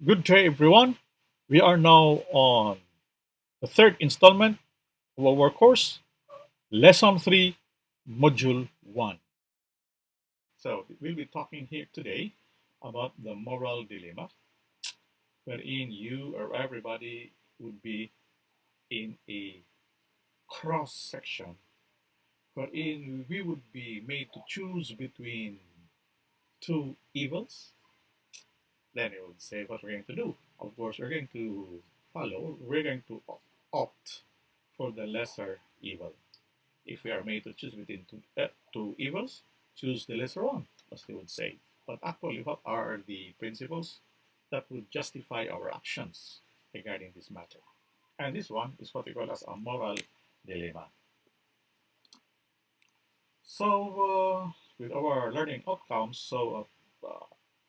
Good day, everyone. We are now on the third installment of our course, Lesson 3, Module 1. So, we'll be talking here today about the moral dilemma, wherein you or everybody would be in a cross section, wherein we would be made to choose between two evils. Then you would say what we're going to do. Of course, we're going to opt for the lesser evil. If we are made to choose between two evils, choose the lesser one, as they would say. But actually, what are the principles that would justify our actions regarding this matter? And this one is what we call as a moral dilemma. With our learning outcomes,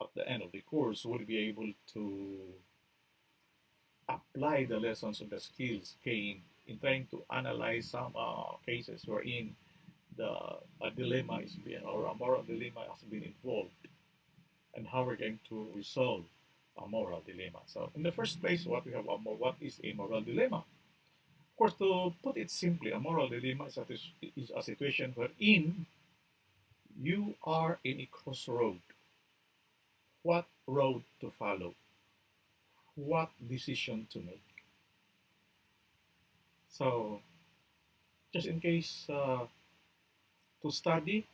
at the end of the course, we'll be able to apply the lessons of the skills gained in trying to analyze some cases wherein the a dilemma is being or a moral dilemma has been involved, and how we're going to resolve a moral dilemma. So, in the first place, what is a moral dilemma? Of course, to put it simply, a moral dilemma is a situation wherein you are in a crossroad. What road to follow? What decision to make? So, just in case to study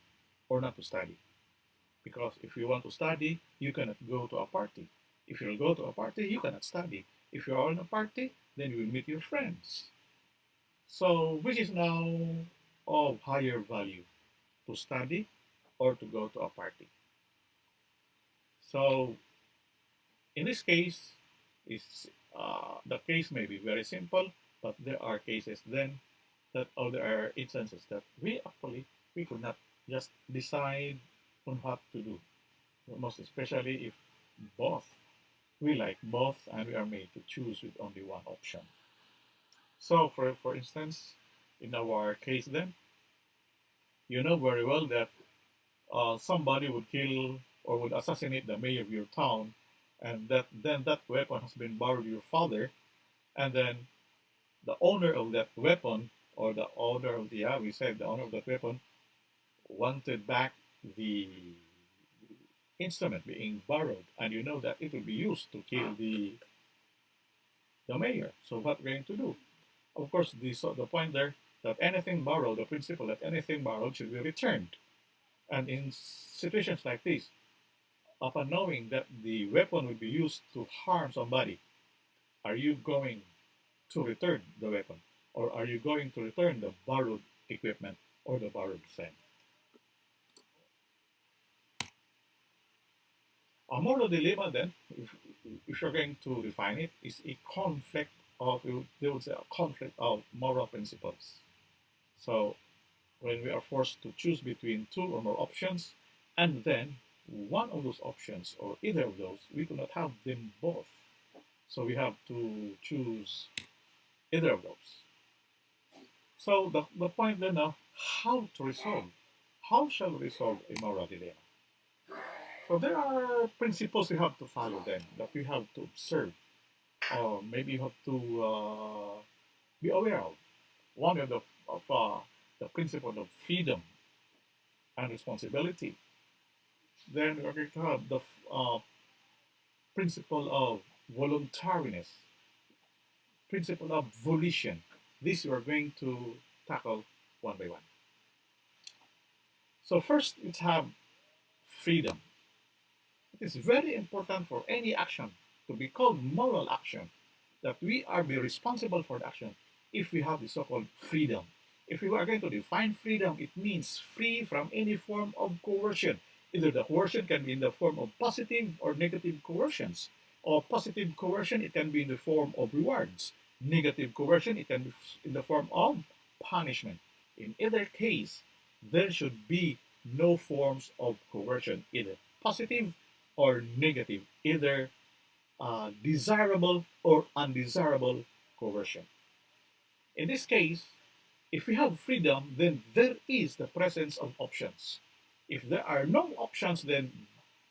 or not to study. Because if you want to study, you cannot go to a party. If you go to a party, you cannot study. If you are in a party, then you will meet your friends. So, which is now of higher value, to study or to go to a party? So, in this case, is the case may be very simple, but there are cases then there are instances that we could not just decide on what to do. Most especially if both we like both and we are made to choose with only one option. So, for instance, in our case, then you know very well that somebody would kill or would assassinate the mayor of your town, and that weapon has been borrowed to your father, and then the owner of that weapon or the owner of the we said the owner of that weapon wanted back the instrument being borrowed, and you know that it will be used to kill the mayor. So what we're going to do? Of course, the point there that anything borrowed, the principle that anything borrowed should be returned. And in situations like this, upon knowing that the weapon will be used to harm somebody, are you going to return the weapon? Or are you going to return the borrowed equipment or the borrowed thing? A moral dilemma, then, if you're going to define it, is a conflict of, they would say, a conflict of moral principles. So, when we are forced to choose between two or more options, and then one of those options or either of those, we do not have them both. So, we have to choose either of those. So, the point then now, how to resolve? How shall we resolve a moral dilemma? So, there are principles we have to follow then that we have to observe, or maybe you have to be aware of. One of the principle of freedom and responsibility. Then we're going to have the principle of voluntariness, principle of volition. This we're going to tackle one by one. So first, let's have freedom. It is very important for any action to be called moral action that we are be responsible for the action if we have the so-called freedom. If we are going to define freedom, it means free from any form of coercion. Either the coercion can be in the form of positive or negative coercions. Or positive coercion, it can be in the form of rewards. Negative coercion, it can be in the form of punishment. In either case, there should be no forms of coercion, either positive or negative, either desirable or undesirable coercion. In this case, if we have freedom, then there is the presence of options. If there are no options then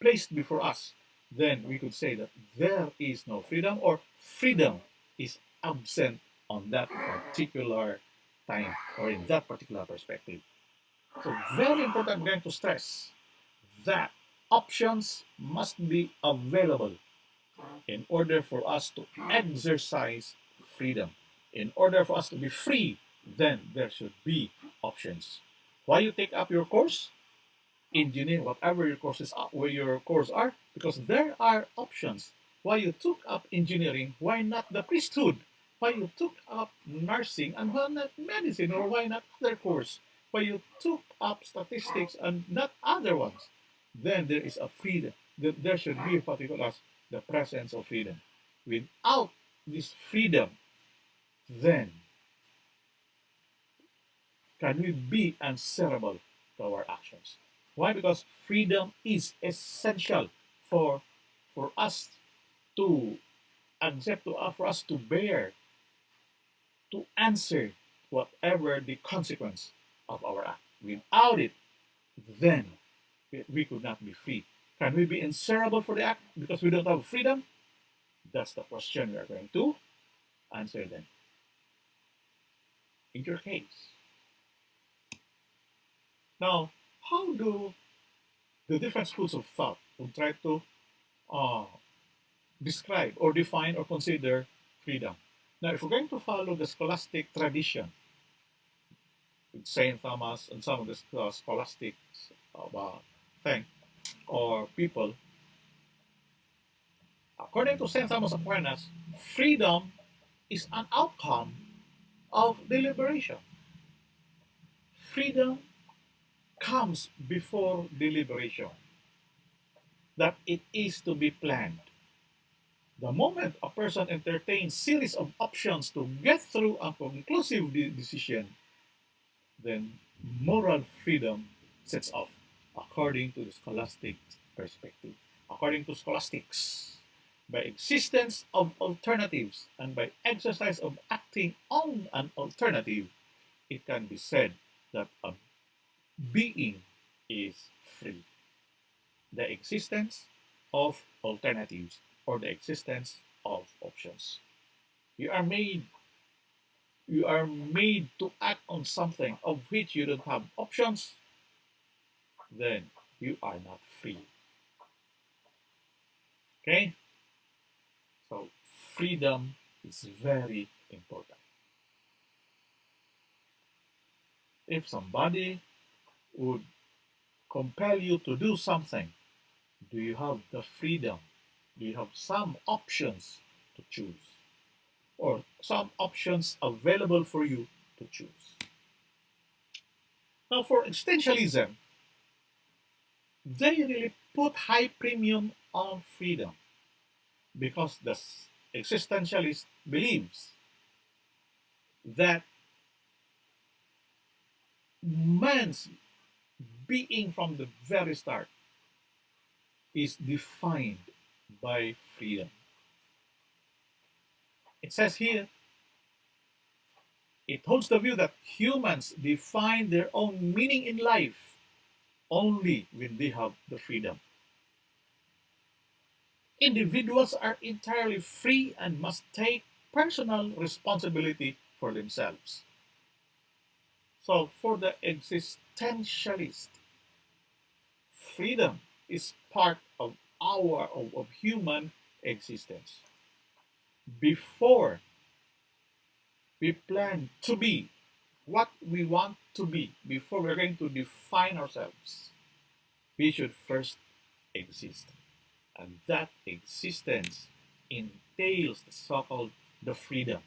placed before us, then we could say that there is no freedom, or freedom is absent on that particular time or in that particular perspective. So very important, I'm going to stress that options must be available in order for us to exercise freedom. In order for us to be free, then there should be options. Why you take up your course? Engineering, whatever your courses are, where your course are, because there are options. Why you took up engineering? Why not the priesthood? Why you took up nursing and why not medicine, or why not other course? Why you took up statistics and not other ones? Then there is a freedom. There should be what we call as the presence of freedom. Without this freedom, then can we be answerable to our actions? Why? Because freedom is essential for for us to accept, for us to bear, to answer whatever the consequence of our act. Without it, then we could not be free. Can we be answerable for the act because we don't have freedom? That's the question we are going to answer then. In your case. Now, how do the different schools of thought will try to uh, describe or define or consider freedom? Now, if we're going to follow the scholastic tradition with Saint Thomas and some of the scholastic thing or people, according to Saint Thomas Aquinas, freedom is an outcome of deliberation. Freedom comes before deliberation, that it is to be planned. The moment a person entertains series of options to get through a conclusive decision, then moral freedom sets off, according to the scholastic perspective. According to scholastics, by existence of alternatives and by exercise of acting on an alternative, it can be said that a being is free. The existence of alternatives or the existence of options. You are made you are made to act on something of which you don't have options, then you are not free. Okay? So freedom is very important. If somebody would compel you to do something, do you have the freedom? Do you have some options to choose? Or some options available for you to choose? Now, for existentialism, they really put high premium on freedom because the existentialist believes that man's being from the very start is defined by freedom. It says here, it holds the view that humans define their own meaning in life only when they have the freedom. Individuals are entirely free and must take personal responsibility for themselves. So, for the existentialist, freedom is part of of human existence. Before we plan to be what we want to be, before we're going to define ourselves, we should first exist. And that existence entails the so-called the freedom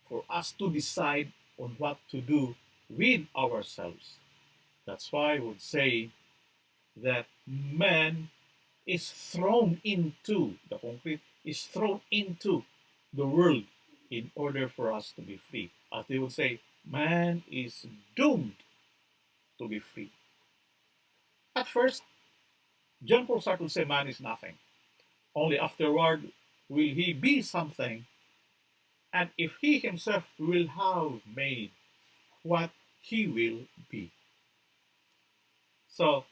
for us to decide on what to do with ourselves. That's why I would say that man is thrown into the concrete, is thrown into the world in order for us to be free. As they would say, man is doomed to be free. At first, John Paul Sartre would say man is nothing. Only afterward will he be something, and if he himself will have made what he will be. So,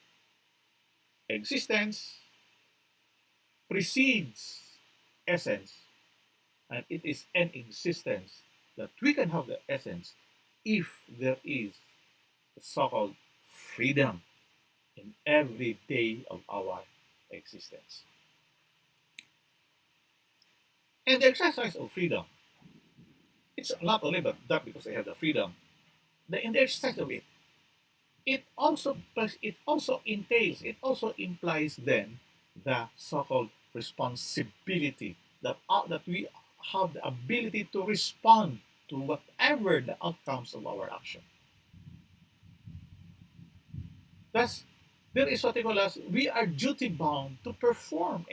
existence precedes essence, and it is an existence that we can have the essence if there is so-called freedom in every day of our existence. And the exercise of freedom, it's not only but that because they have the freedom, in the exercise of it, it also implies then the so-called responsibility that we have the ability to respond to whatever the outcomes of our action. Thus, there is what they call as we are duty bound to perform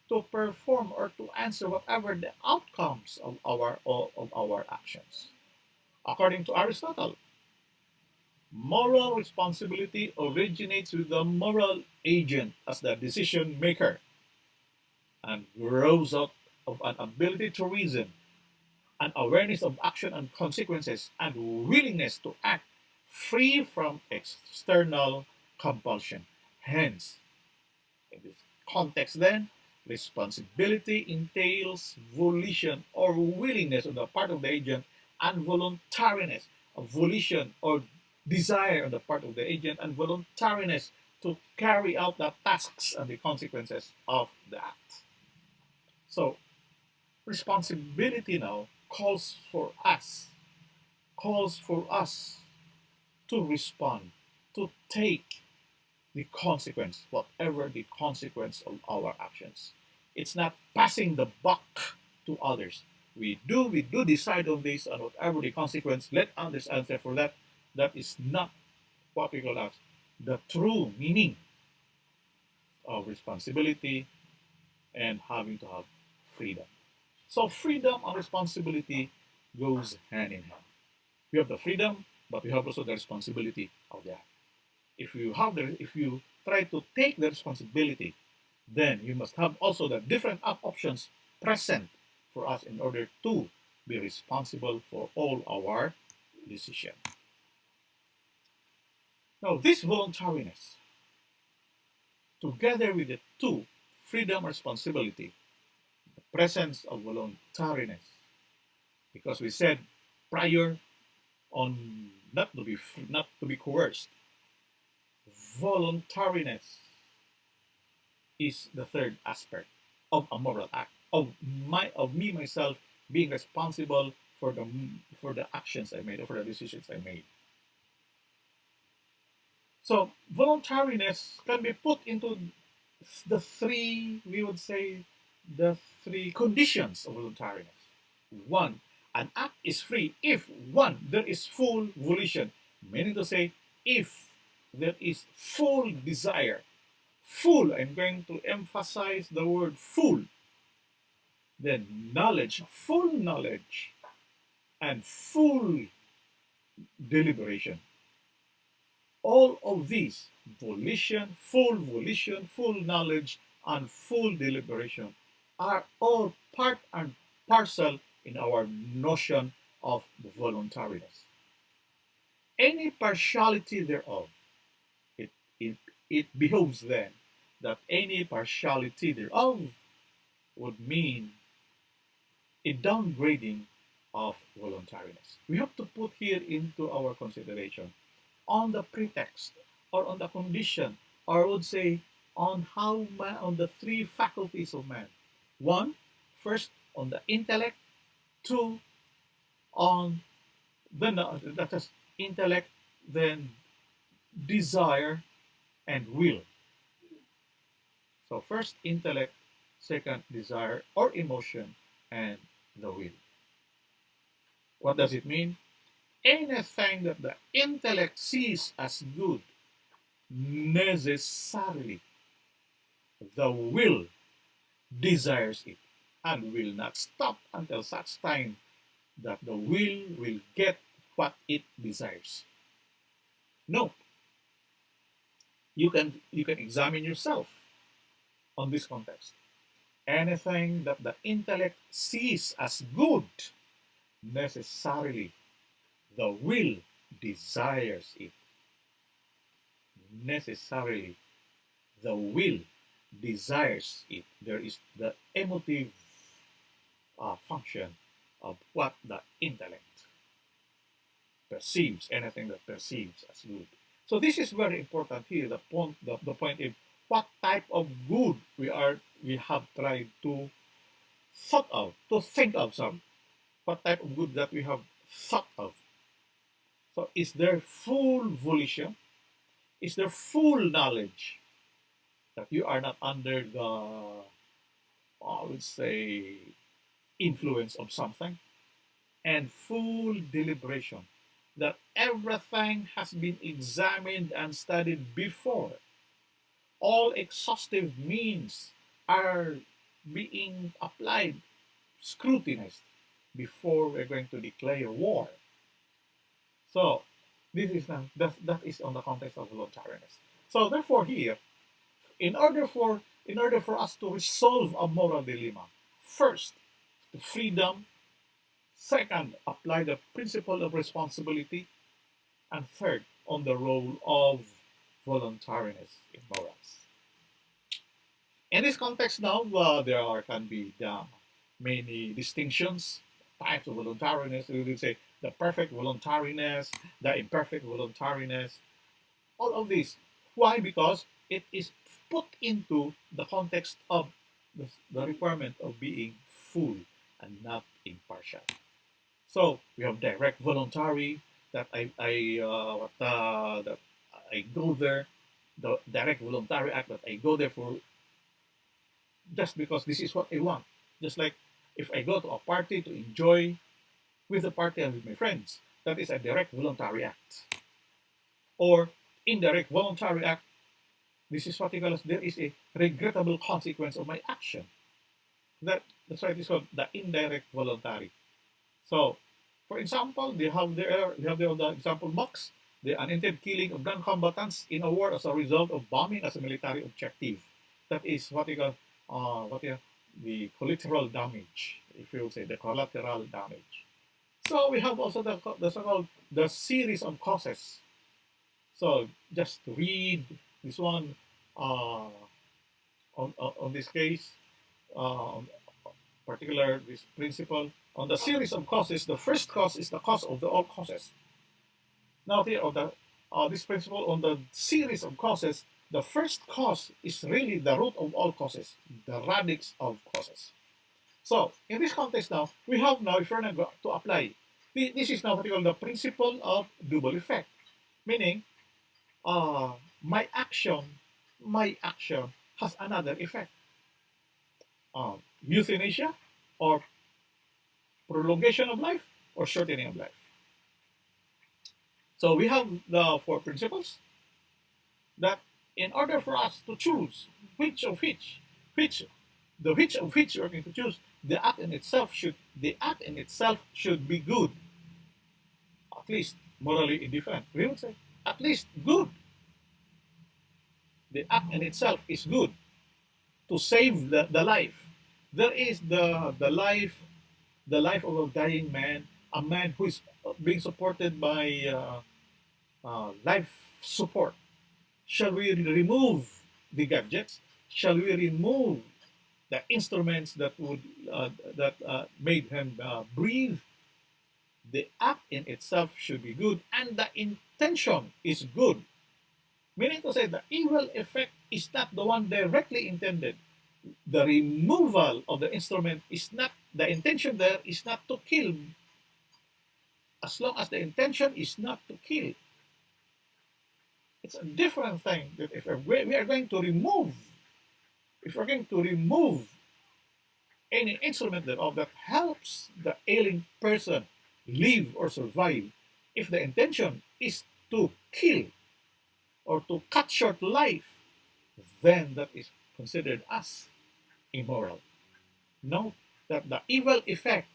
or to answer whatever the outcomes of our actions. According to Aristotle, moral responsibility originates with the moral agent as the decision maker and grows out of an ability to reason, an awareness of action and consequences, and willingness to act free from external compulsion. Hence, in this context, then, responsibility entails volition or willingness on the part of the agent and voluntariness, of volition or desire on the part of the agent and voluntariness to carry out the tasks and the consequences of the act. So, responsibility now calls for us to respond, to take the consequence, whatever the consequence of our actions. It's not passing the buck to others. We do decide on this, and whatever the consequence, let others answer for that. That is not what we call as the true meaning of responsibility and having to have freedom. So freedom and responsibility goes hand in hand. We have the freedom, but we have also the responsibility of that. If you try to take the responsibility, then you must have also the different options present for us in order to be responsible for all our decisions. Now, this voluntariness, together with the two, freedom and responsibility, the presence of voluntariness, because we said prior on not to be coerced, voluntariness is the third aspect of a moral act of me myself being responsible for the actions I made or for the decisions I made. So voluntariness can be put into the three, we would say, the three conditions of voluntariness. One, an act is free if one, there is full volition, meaning to say, if there is full desire, full, I'm going to emphasize the word full, then full knowledge, and full deliberation. All of these, volition, full knowledge, and full deliberation, are all part and parcel in our notion of voluntariness. Any partiality thereof, it, it, it behoves then that any partiality thereof would mean a downgrading of voluntariness. We have to put here into our consideration on the pretext or on the condition, or I would say on on the three faculties of man. One, first on the intellect. Two, on that is intellect, then desire and will. So first intellect, second desire or emotion, and the will. What does it mean? Anything that the intellect sees as good, necessarily the will desires it and will not stop until such time that the will get what it desires. No, you can examine yourself on this context. Anything that the intellect sees as good, necessarily the will desires it. Necessarily the will desires it. There is the emotive function of what the intellect perceives, anything that perceives as good. So this is very important here. The point is what type of good we have tried to thought of, to think of some. What type of good that we have thought of. So is there full volition? Is there full knowledge that you are not under the, I would say, influence of something? And full deliberation that everything has been examined and studied before. All exhaustive means are being applied, scrutinized before we're going to declare war. So this is that is on the context of voluntariness. So therefore here, in order for us to resolve a moral dilemma, first, the freedom. Second, apply the principle of responsibility. And third, on the role of voluntariness in morals. In this context now, can be many distinctions, types of voluntariness. We will say the perfect voluntariness, the imperfect voluntariness, all of this. Why? Because it is put into the context of the requirement of being full and not impartial. So we have direct voluntary that that I go there, the direct voluntary act that I go there for just because this is what I want. Just like if I go to a party to enjoy with the party and with my friends, that is a direct voluntary act. Or indirect voluntary act, this is what he calls there is a regrettable consequence of my action. That's why it is called the indirect voluntary. So, for example, they have the example box, the unintended killing of non-combatants in a war as a result of bombing as a military objective. That is what you call the collateral damage, if you will say the collateral damage. So we have also the so-called the series of causes. So just to read this one on this case, on particular this principle on the series of causes. The first cause is the cause of all causes. Now here on the this principle on the series of causes, the first cause is really the root of all causes, the radix of causes. So in this context now, we have now if we're going to apply, this is now what we call the principle of double effect, meaning my action has another effect. Euthanasia or prolongation of life or shortening of life. So we have the four principles that in order for us to choose which of which we're going to choose, the act in itself should be good, at least morally indifferent. We would say at least good. The act in itself is good to save the life. There is the life of a dying man, a man who is being supported by life support. Shall we remove the gadgets? Shall we remove the instruments that would made him breathe? The act in itself should be good, and the intention is good. Meaning to say, the evil effect is not the one directly intended. The removal of the instrument is not, the intention there is not to kill. As long as the intention is not to kill, it's a different thing. That if we are going to remove, if we're going to remove any instrument that helps the ailing person live or survive, if the intention is to kill or to cut short life, then that is considered as immoral. Note that the evil effect,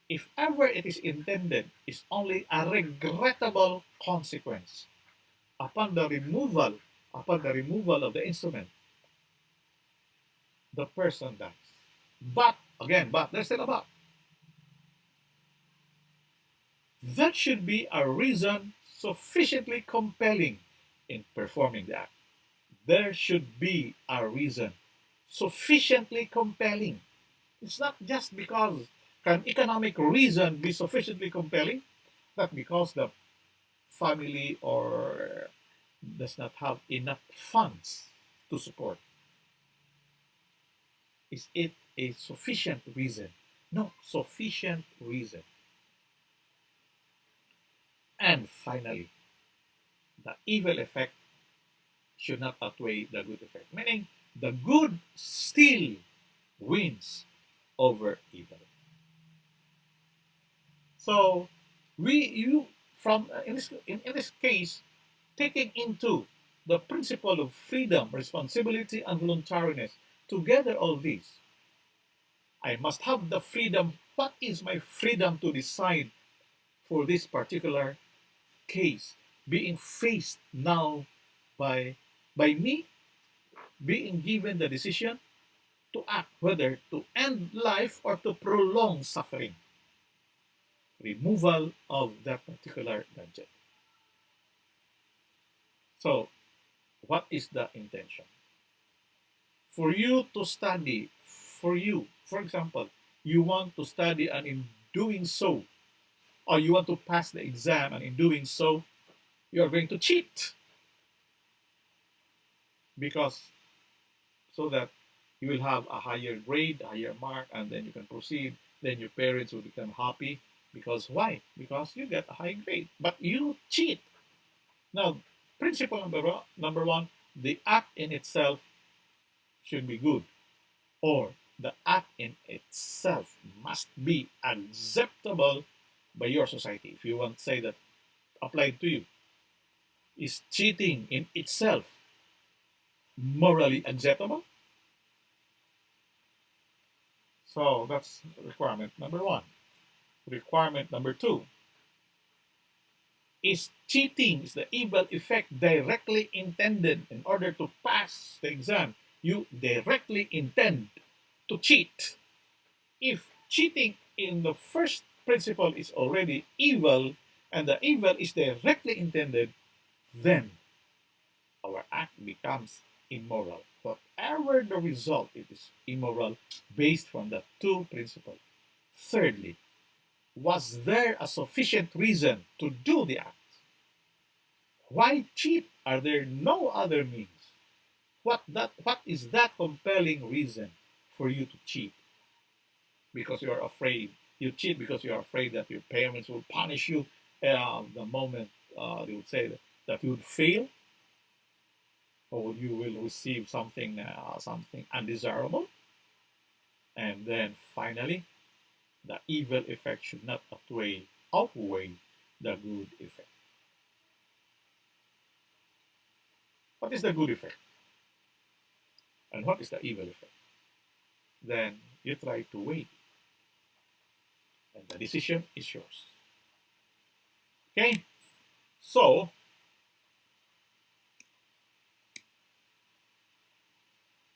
if ever it is intended, is only a regrettable consequence. Upon the removal of the instrument, the person dies. But again, there's still a but. That should be a reason sufficiently compelling in performing the act. there should be a reason sufficiently compelling. It's not just because can economic reason be sufficiently compelling, not because the family or does not have enough funds to support. Is it a sufficient reason? No, sufficient reason. And finally, the evil effect should not outweigh the good effect, meaning the good still wins over evil. So we you from in this case taking into the principle of freedom, responsibility, and voluntariness together all these, I must have the freedom. What is my freedom to decide for this particular case being faced now by me being given the decision to act whether to end life or to prolong suffering, removal of that particular gadget. So what is the intention? For you to study, for example, you want to study and in doing so, or you want to pass the exam and in doing so, you are going to cheat because so that you will have a higher grade, a higher mark, and then you can proceed. Then your parents will become happy because why? Because you get a high grade, but you cheat. Now, principle number one, the act in itself should be good, or the act in itself must be acceptable by your society. If you want to say that applied to you, is cheating in itself morally acceptable? So that's requirement number one. Requirement number two, is cheating, is the evil effect directly intended in order to pass the exam? You directly intend to cheat. If cheating in the first principle is already evil and the evil is directly intended, then our act becomes immoral. Whatever the result, it is immoral based from the two principles. Thirdly, was there a sufficient reason to do the act? Why cheat? Are there no other means? What is that compelling reason for you to cheat? Because you're afraid. You cheat because you're afraid that your parents will punish you the moment they would say that you would fail or you will receive something undesirable. And then finally, the evil effect should not outweigh the good effect. What is the good effect? And what is the evil effect? Then you try to weigh, and the decision is yours. Okay? So,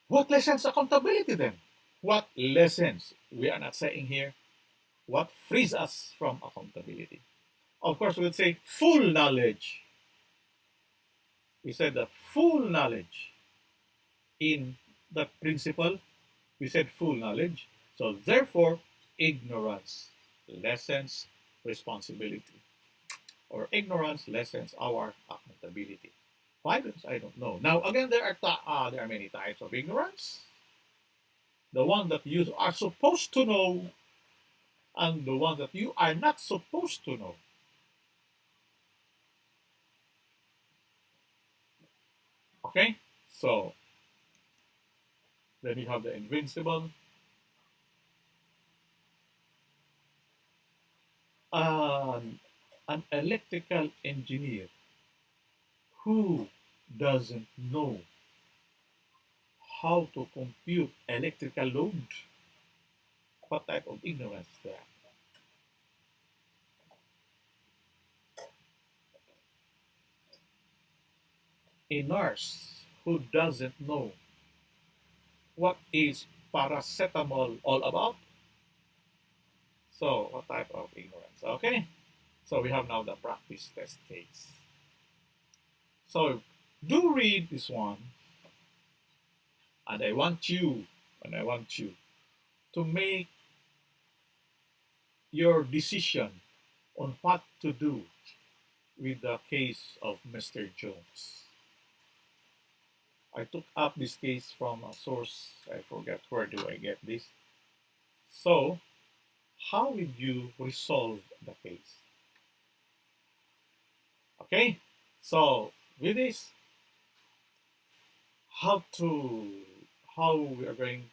what lessens accountability then? What lessens? We are not saying here what frees us from accountability. Of course, we would say full knowledge. We said that full knowledge in that principle, we said full knowledge. So, therefore, ignorance lessens responsibility, or ignorance lessens our accountability. Why? Because I don't know. Now, again, there are many types of ignorance. The one that you are supposed to know, and the one that you are not supposed to know. Okay? So, then you have the invincible. Um, an electrical engineer who doesn't know how to compute electrical load. What type of ignorance is there? A nurse who doesn't know what is paracetamol all about. So, what type of ignorance? Okay, so we have now the practice test case. So, do read this one And I want you to make your decision on what to do with the case of Mr. Jones. I took up this case from a source, I forget where do I get this. So, how will you resolve the case? Okay? So, with this, how to how we are going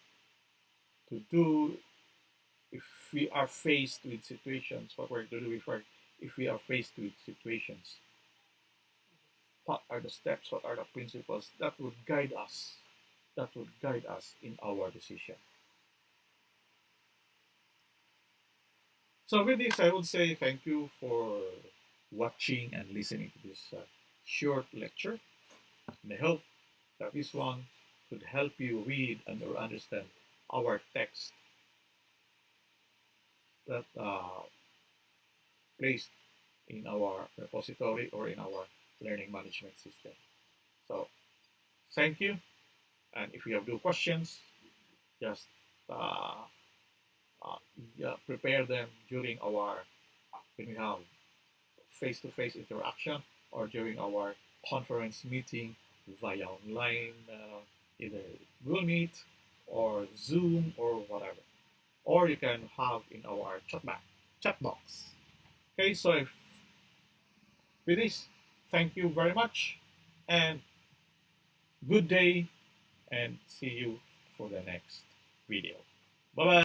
to do if we are faced with situations, what we're going to do if we are faced with situations. What are the steps, what are the principles that would guide us, in our decision. So with this, I would say thank you for watching and listening to this short lecture. And I hope that this one could help you read and or understand our text that placed in our repository or in our learning management system. So thank you. And if you have new questions, just uh, yeah, prepare them during our when we have face-to-face interaction or during our conference meeting via online, either Google Meet or Zoom or whatever. Or you can have in our chat box. Okay, so with this, thank you very much and good day and see you for the next video. Bye bye.